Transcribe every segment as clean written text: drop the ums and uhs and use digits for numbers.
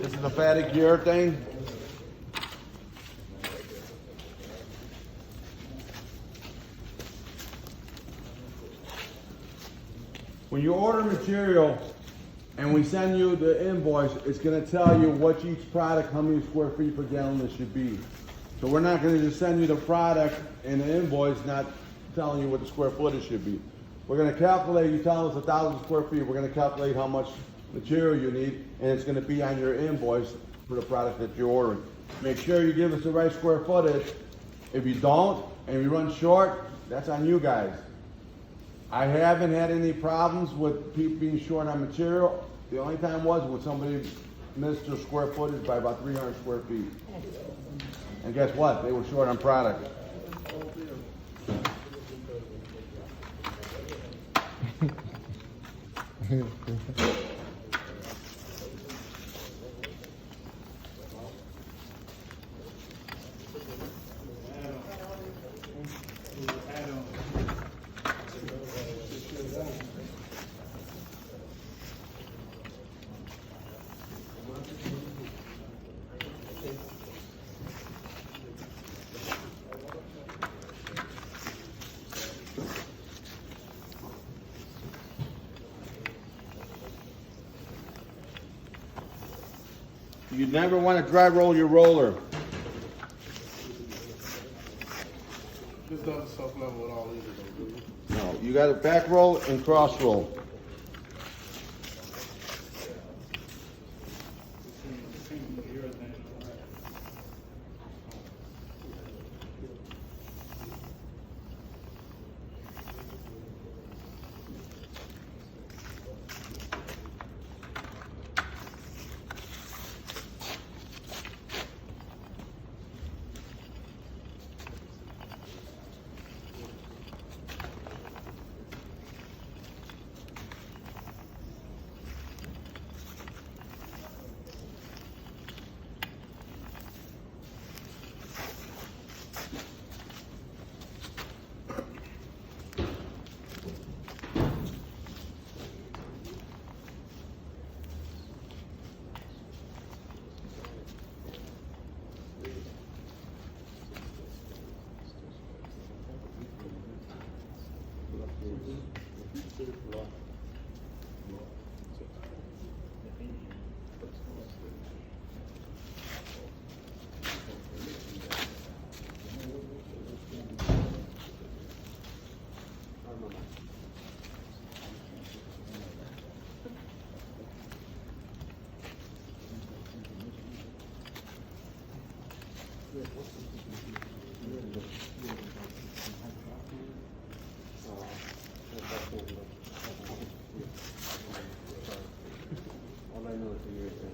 This is the phatic urethane. When you order material and we send you the invoice, it's going to tell you what each product, how many square feet per gallon it should be. So we're not going to just send you the product and the invoice not telling you what the square footage should be. We're going to calculate, you tell us 1,000 square feet, we're going to calculate how much material you need, and it's going to be on your invoice for the product that you're ordering. Make sure you give us the right square footage. If you don't and you run short, that's on you guys. I haven't had any problems with people being short on material. The only time was when somebody missed their square footage by about 300 square feet. And guess what? They were short on product. You never want to dry roll your roller. This doesn't self-level at all either, though, do you? No, you got to back roll and cross roll. All I know is the years and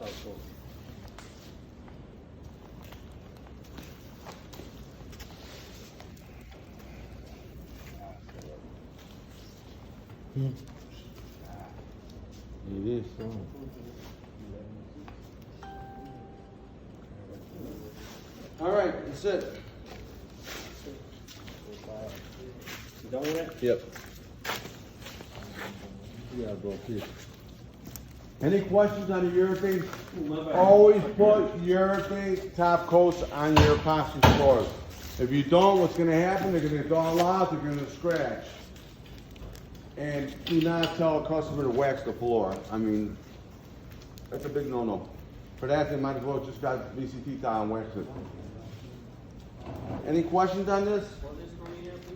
household. It is so. All right, that's it. You done with it? Yep. Yeah, bro, please. Any questions on the urethane? Always put urethane top coats on your epoxy floors. If you don't, what's going to happen? They're going to dull out, they're going to scratch. And do not tell a customer to wax the floor. I mean, that's a big no-no. For that, they might as well just got VCT towel and wax it. Any questions on this?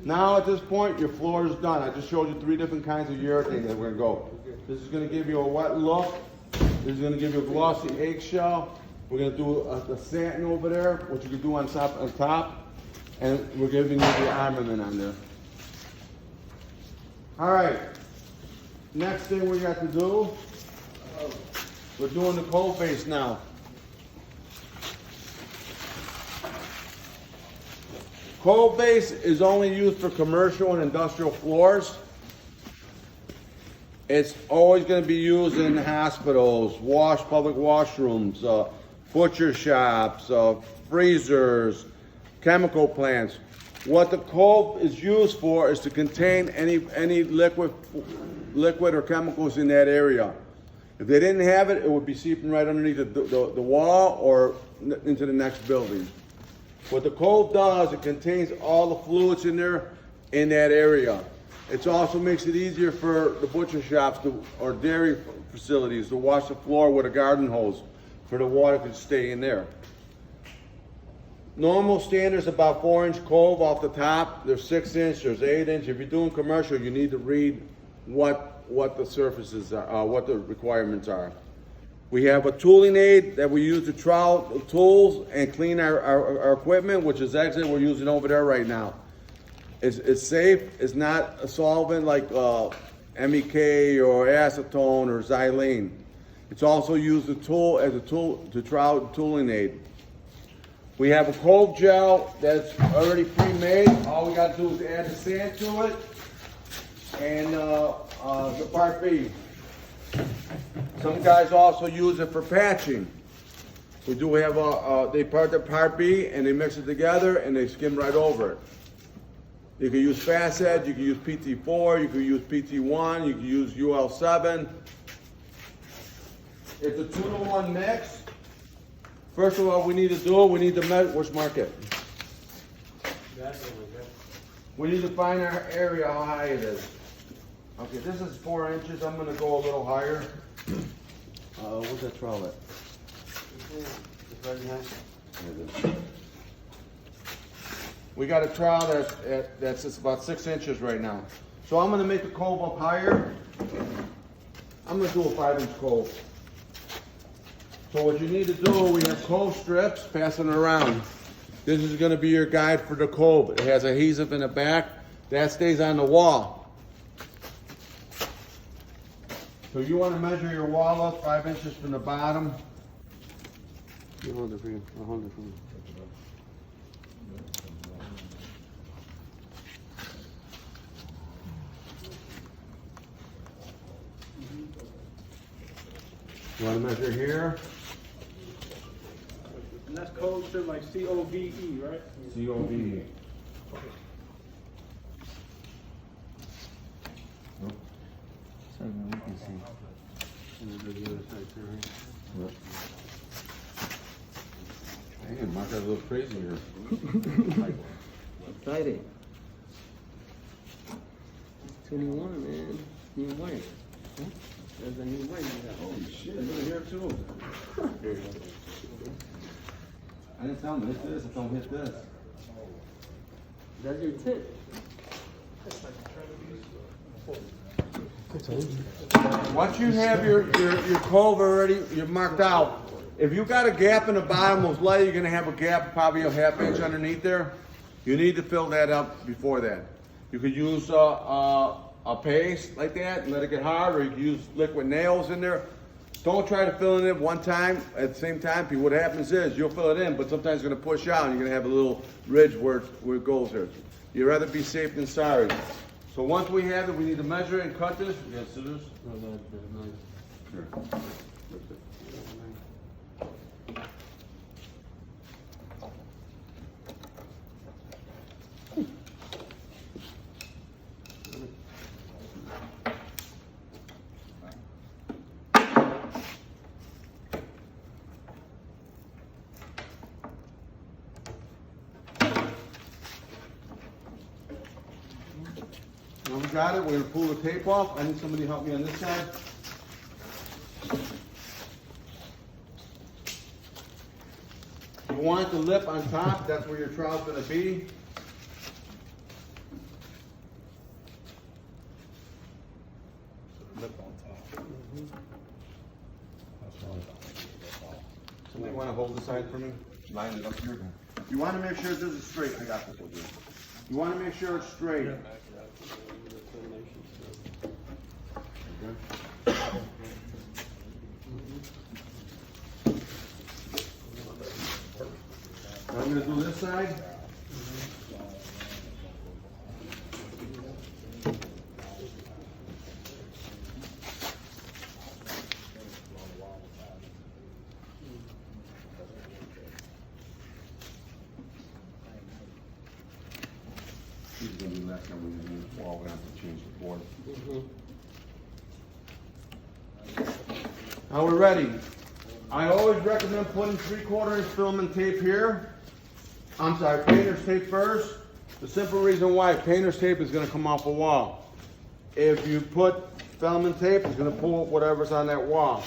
Now at this point, your floor is done. I just showed you 3 different kinds of urethane that we're gonna go. This is gonna give you a wet look. This is gonna give you a glossy eggshell. We're gonna do a satin over there, which you can do on top. And we're giving you the armament on there. All right, next thing we got to do, we're doing the cold base now. Cold base is only used for commercial and industrial floors. It's always going to be used in hospitals, public washrooms, butcher shops, freezers, chemical plants. What the cold is used for is to contain any liquid or chemicals in that area. If they didn't have it, it would be seeping right underneath the wall or into the next building. What the cove does, it contains all the fluids in there in that area. It also makes it easier for the butcher shops or dairy facilities to wash the floor with a garden hose for the water to stay in there. Normal standard's about 4-inch cove off the top. There's 6-inch, there's 8-inch. If you're doing commercial, you need to read what the surfaces are, what the requirements are. We have a tooling aid that we use to trowel the tools and clean our equipment, which is actually we're using over there right now. It's safe. It's not a solvent like MEK or acetone or xylene. It's also used as a tool to trowel the tooling aid. We have a cove gel that's already pre-made. All we got to do is add the sand to it and the Part B. Some guys also use it for patching. We do have they part the Part B and they mix it together and they skim right over it. You can use Fast Edge, you can use PT4, you can use PT1, you can use UL7. It's a 2-to-1 mix. First of all, we need to do, we need to measure, where's Market? We need to find our area, how high it is. Okay, this is 4 inches. I'm gonna go a little higher. Where's that trowel at? We got a trowel that's just about 6 inches right now. So I'm gonna make the cove up higher. I'm gonna do a 5-inch cove. So what you need to do, we have cove strips passing around. This is gonna be your guide for the cove. It has adhesive in the back. That stays on the wall. So you want to measure your wall up 5 inches from the bottom. You want to measure here? And that's code strip like C-O-V-E, right? C-O-V-E. So we can see. Damn, Mark got a little crazy here. Exciting. 21, man. New wife. Huh? There's a new wife you got. Holy shit, you're here too. I didn't tell him hit this, I told him hit this. That's your tip. Once you have your cove already, you're marked out. If you got a gap in the bottom, most likely you're gonna have a gap probably a ½ inch underneath there. You need to fill that up before that. You could use a paste like that and let it get hard, or you can use liquid nails in there. Don't try to fill it in one time at the same time, because what happens is you'll fill it in, but sometimes it's gonna push out and you're gonna have a little ridge where it goes there. You'd rather be safe than sorry. So once we have it, we need to measure it and cut this. You got scissors? Sure. Now we got it, we're gonna pull the tape off. I need somebody to help me on this side. You want the lip on top, that's where your trowel's gonna be. Lip on top. Somebody wanna hold the side for me? Line it up here. You wanna make sure this is straight. I got this over here. You wanna make sure it's straight. Now I'm gonna do this side. This is gonna be left time we do this wall. We're gonna have to change the board. Now we're ready. I always recommend putting 3/4 inch filament tape here. I'm sorry, painter's tape first. The simple reason why, painter's tape is gonna come off a wall. If you put filament tape, it's gonna pull whatever's on that wall.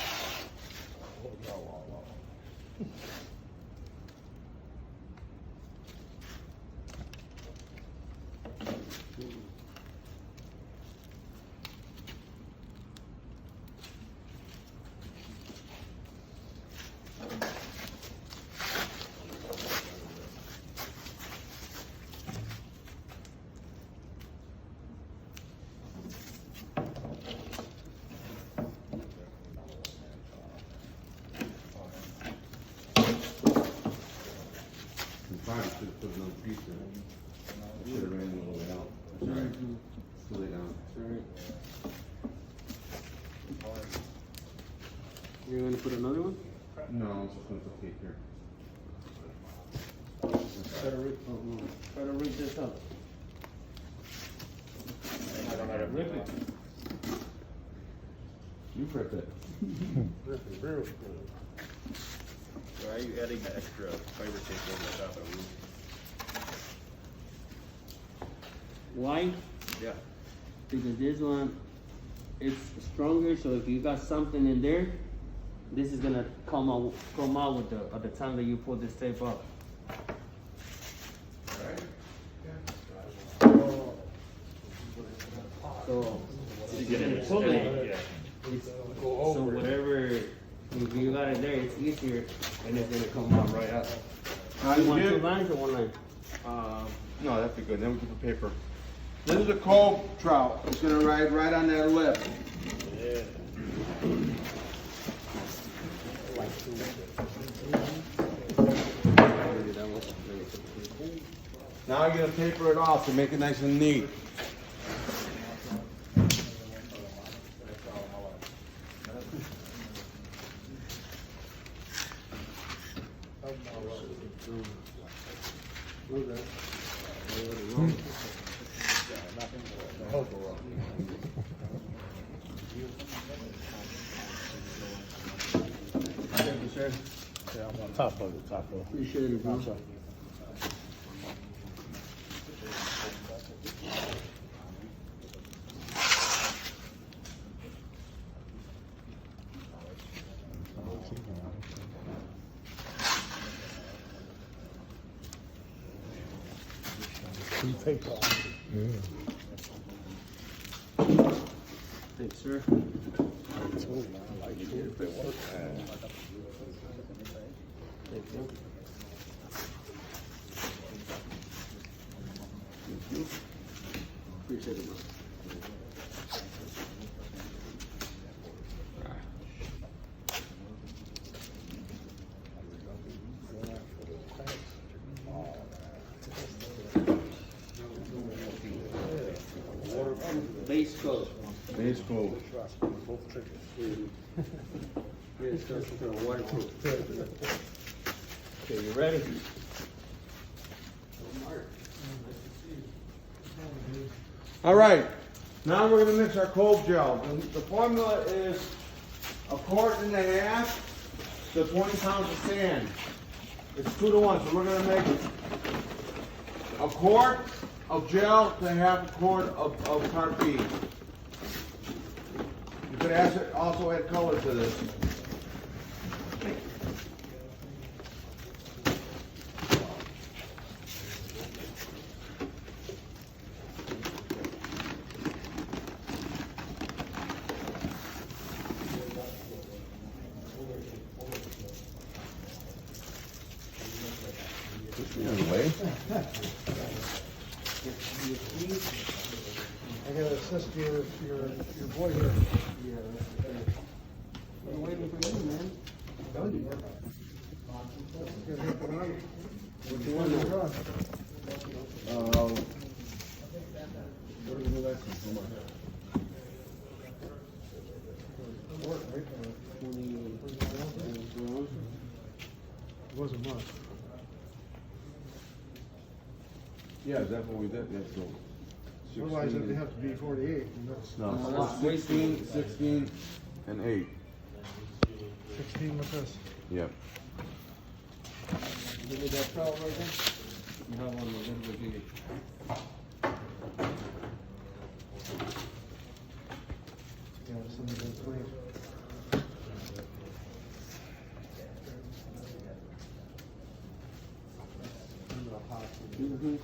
Probably should have put another piece in it. Should have ran it all the way out. That's all right. Still lay down. Alright. You're gonna put another one? No, I'm just gonna put tape here. Try to rig this up. I don't know how to rip it. You rip it. This is real good. Why are you adding the extra fiber tape over the top of the roof? Why? Yeah. Because this one, it's stronger, so if you got something in there, this is gonna come out with at the time that you pull this tape up. So, if you're gonna pull it, so whatever, if you got it there, it's easier, and it's gonna come out right out. You want two lines or one line? No, that'd be good. Then we can put paper. This is a cold trout. It's gonna ride right on that lip. Yeah. Now you're gonna paper it off to make it nice and neat. Yeah, I'm on top of it, Appreciate it, bro. Take off. Thanks, sir. Thank you. Appreciate it, bro. Base coat. Base coat. Base coat for waterproof. Okay, you ready? All right. Now we're gonna mix our cold gel. The formula is 1.5 to 20 pounds of sand. It's 2 to 1, so we're gonna make 1 quart of gel to 1/2 quart of carbide. You could also add color to this. Anyway. I gotta assist your boy here. I'm waiting for you, man. What you want now? What do you do that for? Work, right? 20 It wasn't much. Yeah, that's what we did. Yeah, so Otherwise, it'd have to be 48. And that's, no, that's way 16, 16, and 8. competing with this. Yep. Give me that trowel right there. You have one with them, give it. Yeah, this one's good for you. Mm-hmm.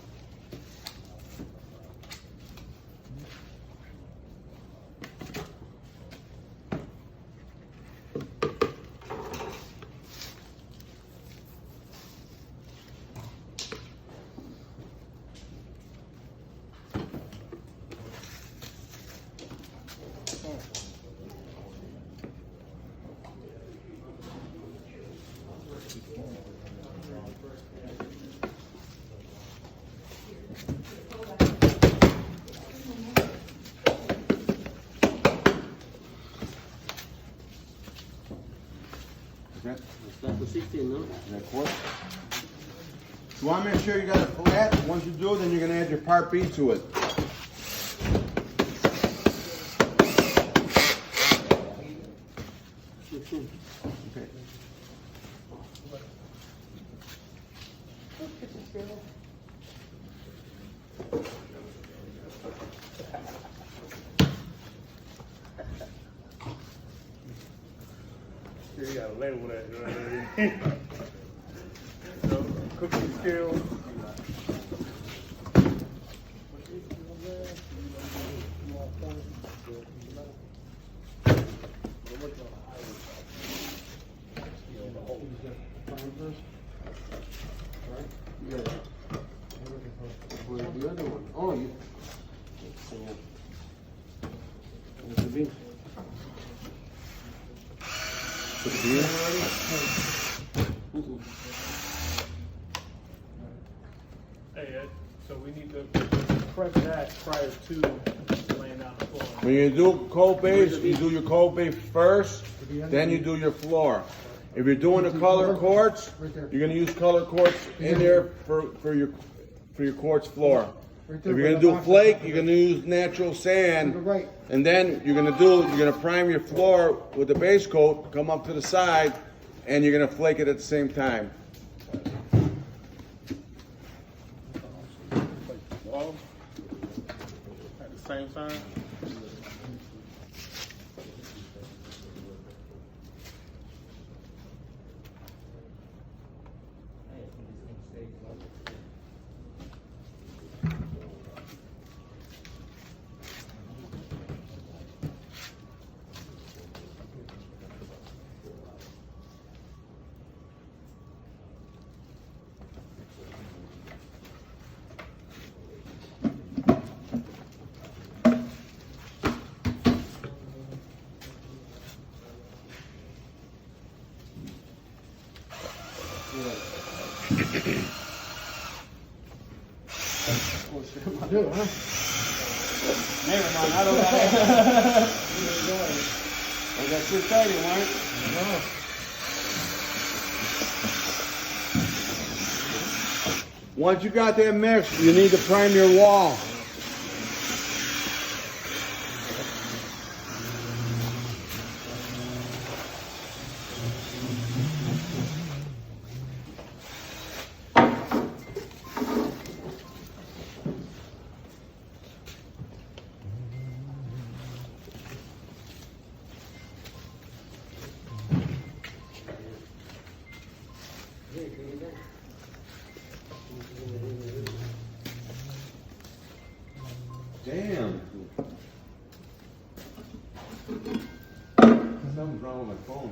Okay. That's the 16, no? Is that quarter? You want to make sure you got it flat. Once you do, then you're going to add your part B to it. Okay. You gotta label that, you know what I mean? You know, cooking skills. Yeah. Where's the other one? Oh, you. So, what's the bean? Put the B in. Hey, Ed, so we need to prep that prior to laying down the floor. When you do cold base, you do your cold base first, then you do your floor. If you're doing the color quartz, you're gonna use color quartz in there for your quartz floor. If you're gonna do flake, you're gonna use natural sand, and then you're gonna prime your floor with the base coat, come up to the side, and you're gonna flake it at the same time. All at the same time? Never mind, I don't got it. I got 230, right? Once you got that mixed, you need to prime your wall. Damn. Something's wrong with my phone.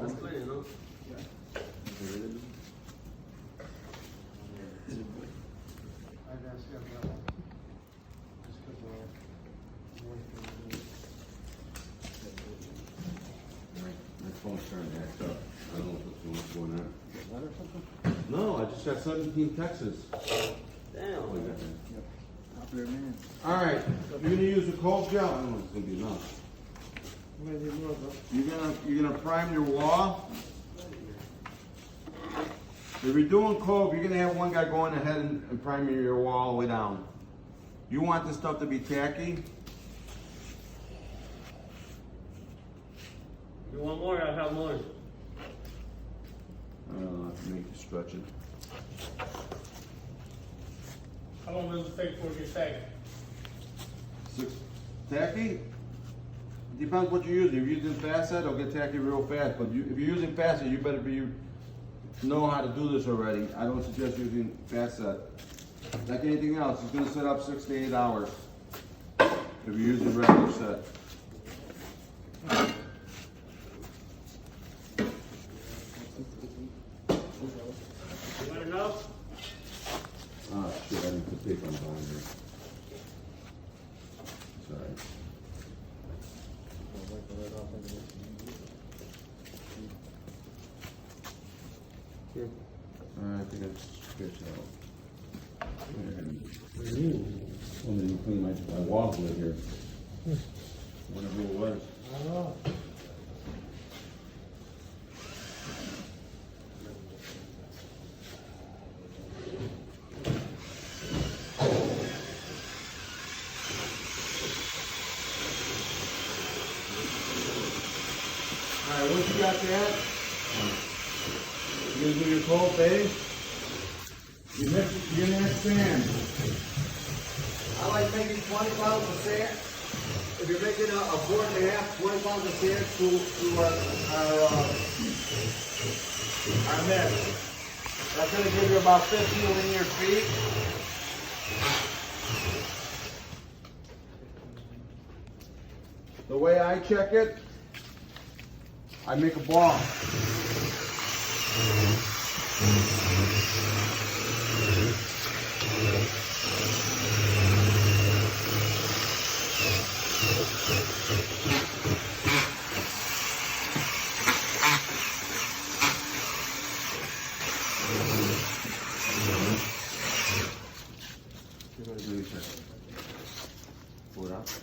That's clear, no? My phone's starting to act up. I don't know what's going on. No, I just got 17 Texas. Damn. Alright, you're gonna use the cold gel? I don't know if it's gonna be enough. You're gonna prime your wall. If you're doing cove, you're gonna have one guy going ahead and priming your wall all the way down. You want this stuff to be tacky? You want more? I have more. I don't know, I have to make you stretch it. How long does it take before it gets tacky? Tacky? Depends what you're using. If you're using facet, it'll get tacky real fast. But if you're using facet, you better know how to do this already. I don't suggest using facet. Like anything else, it's gonna set up 6 to 8 hours. If you're using regular set. You want enough? Ah, shit, I didn't put tape on behind here. Sorry. I think I sketched it out. Well, then you clean my walls with here. Whatever it was. Alright, once you got that, you're gonna do your cold base. You're gonna mix sand. I like making 20 pounds of sand. If you're making a quart and a half, 20 pounds of sand to our mix. That's gonna give you about 50 linear feet. The way I check it, I make a ball. Pull it out.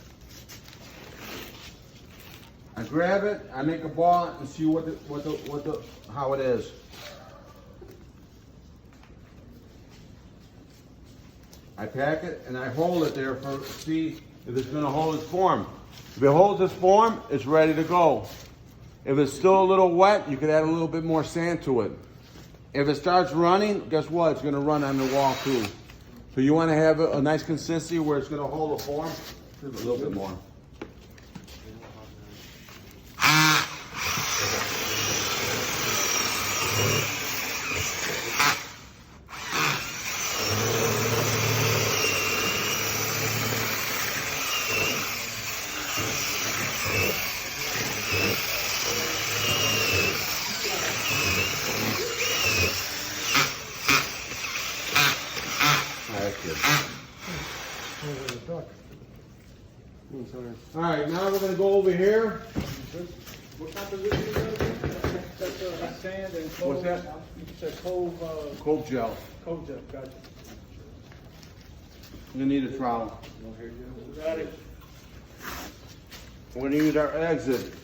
I grab it, I make a ball and see how it is. I pack it and I hold it there for see if it's gonna hold its form. If it holds its form, it's ready to go. If it's still a little wet, you could add a little bit more sand to it. If it starts running, guess what? It's gonna run on the wall too. So you wanna have a nice consistency where it's gonna hold a form, a little bit more. All right, now we're gonna go over here. What composition is that? That's sand and cove. What's that? You said cove, Cold gel. cove gel, gotcha. You're gonna need a trowel. Got it. We're gonna use our exit,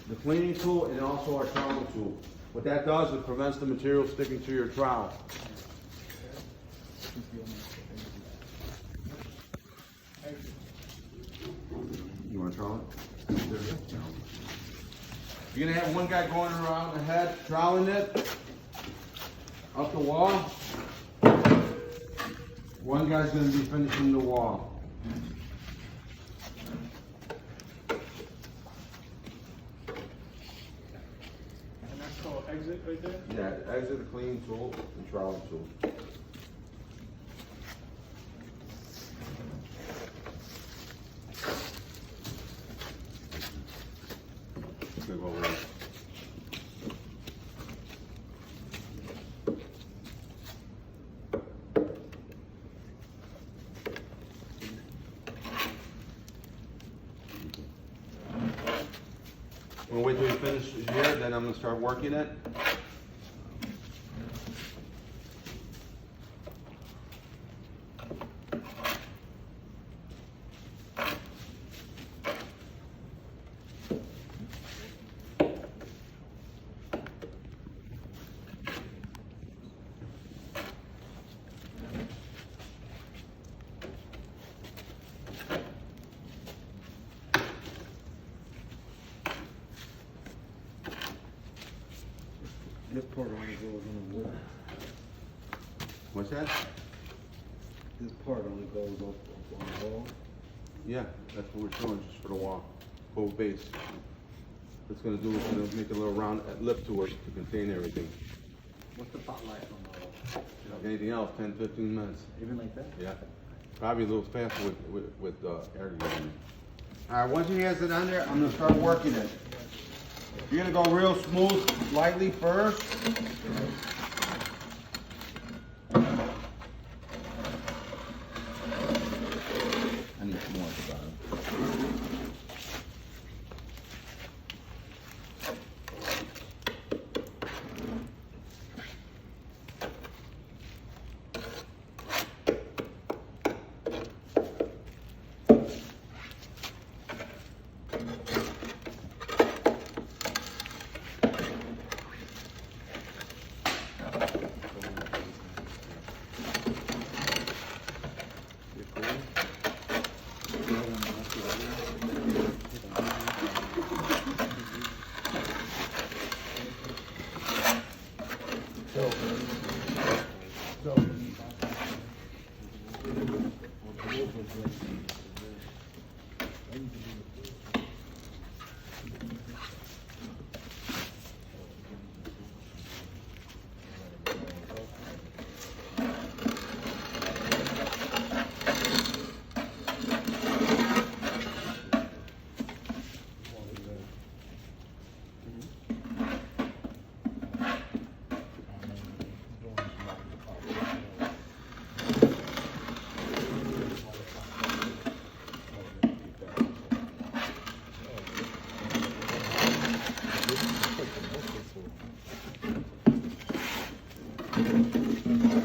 the cleaning tool, and also our trowel tool. What that does, it prevents the material sticking to your trowel. You want to trowel it? You're gonna have one guy going around the head, troweling it up the wall. One guy's gonna be finishing the wall. And that's called exit right there? Yeah, exit, the cleaning tool, and trowel tool. Good, well, we're- We'll wait till we finish here, then I'm gonna start working it. part only goes on the wall. What's that? This part only goes up on the wall. Yeah, that's what we're showing, just for the wall, whole base. It's gonna do, it's gonna make a little round lip to it to contain everything. What's the pot life on the wall? Like anything else, 10, 15 minutes. Even like that? Yeah, probably a little faster with air conditioning. All right, once he has it on there, I'm gonna start working it. You're gonna go real smooth, lightly first. I need some more at the bottom.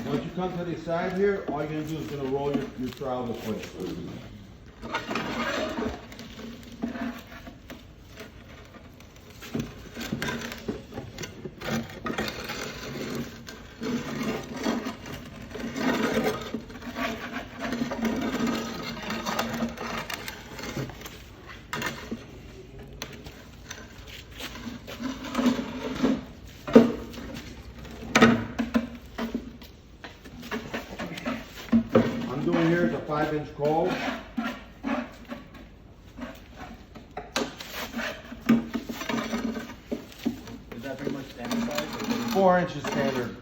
Once you come to the side here, all you're gonna do is gonna roll your trowel this way. I'm doing here is a 5-inch cove. Is that pretty much standard size? 4 inches standard.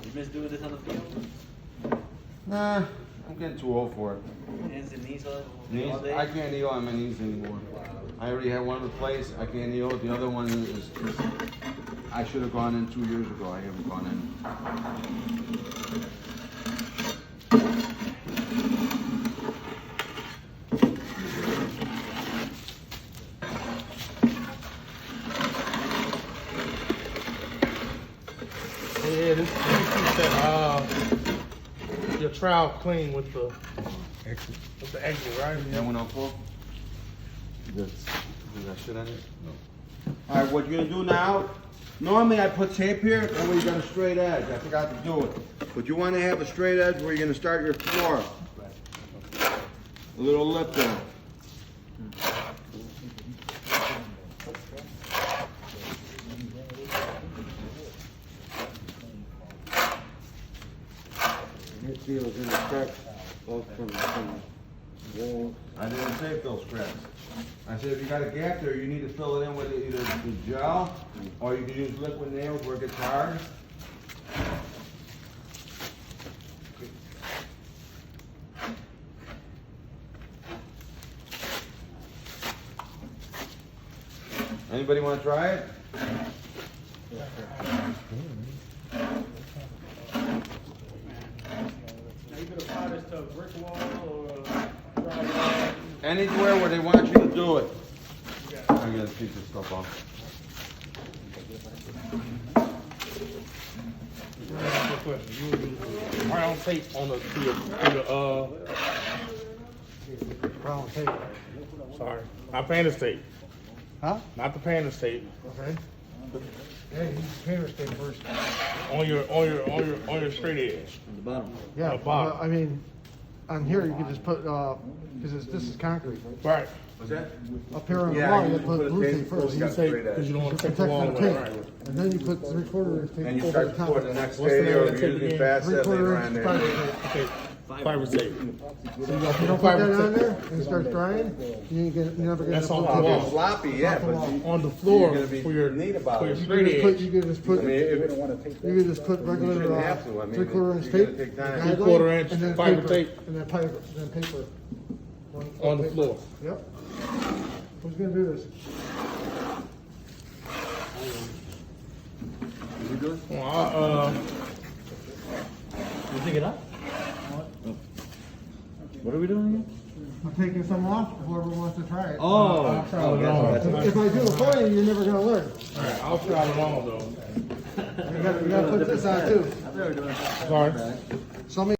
You miss doing this on the field? Nah, I'm getting too old for it. Hands and knees all Knees, all day? I can't kneel on my knees anymore. I already had one replaced. I can't kneel. The other one is I should have gone in 2 years ago. I haven't gone in. Yeah, this keeps that your trowel clean with the exit, right? That 104? This, is that shit on it? No. All right, what you're gonna do now, normally I put tape here, that way you got a straight edge. I forgot to do it. But you wanna have a straight edge where you're gonna start your floor. A little lip there. It feels in the crack both from the wall. I didn't say fill scraps. I said if you got a gap there, you need to fill it in with either the gel or you can use liquid nails where it gets hard. Anybody want to try it? Now you could apply this to a brick wall or a drywall. Anywhere where they want you to do it. You got I'm gonna take this stuff off. Brown tape on the Brown tape. Sorry. Not painter's tape. Huh? Not the painter's tape. Okay. Yeah, you use painter's tape first. On your straight edge. Yeah, On the bottom. I mean, on here you can just put, because this is concrete. Right. What's that? Up here on the Yeah, wall, you you put put a blue tape tape before first. you got Tape, straight edge. because you don't want to take the Protect wall the away. tape. Right. And then you put 3/4 inch tape And you over start the to top. pour the next What's the day, name or of that tape you can again? pass that 3/4 later inch on there. fiber tape. Okay. Fiber tape. So you don't put that on there and it starts drying, you never get That's enough on the blue wall. tape. Sloppy, yeah, but you, On the floor you're gonna be for your neat about for your it. straight edge. You can just put, I mean, if it, you can just put regular, shouldn't have to. I mean, 3/4 inch you're tape. gonna take time. guideline, 3/4 inch and then fiber paper, tape. And then paper, On the paper. floor. Yep. Who's gonna do this? Well, You pick it up? What are we doing again? I'm taking some off, whoever wants to try it. Oh, I'll try it on. If I do it for you, you're never gonna learn. Alright, I'll try it on though. You gotta put this on too. Sorry. Somebody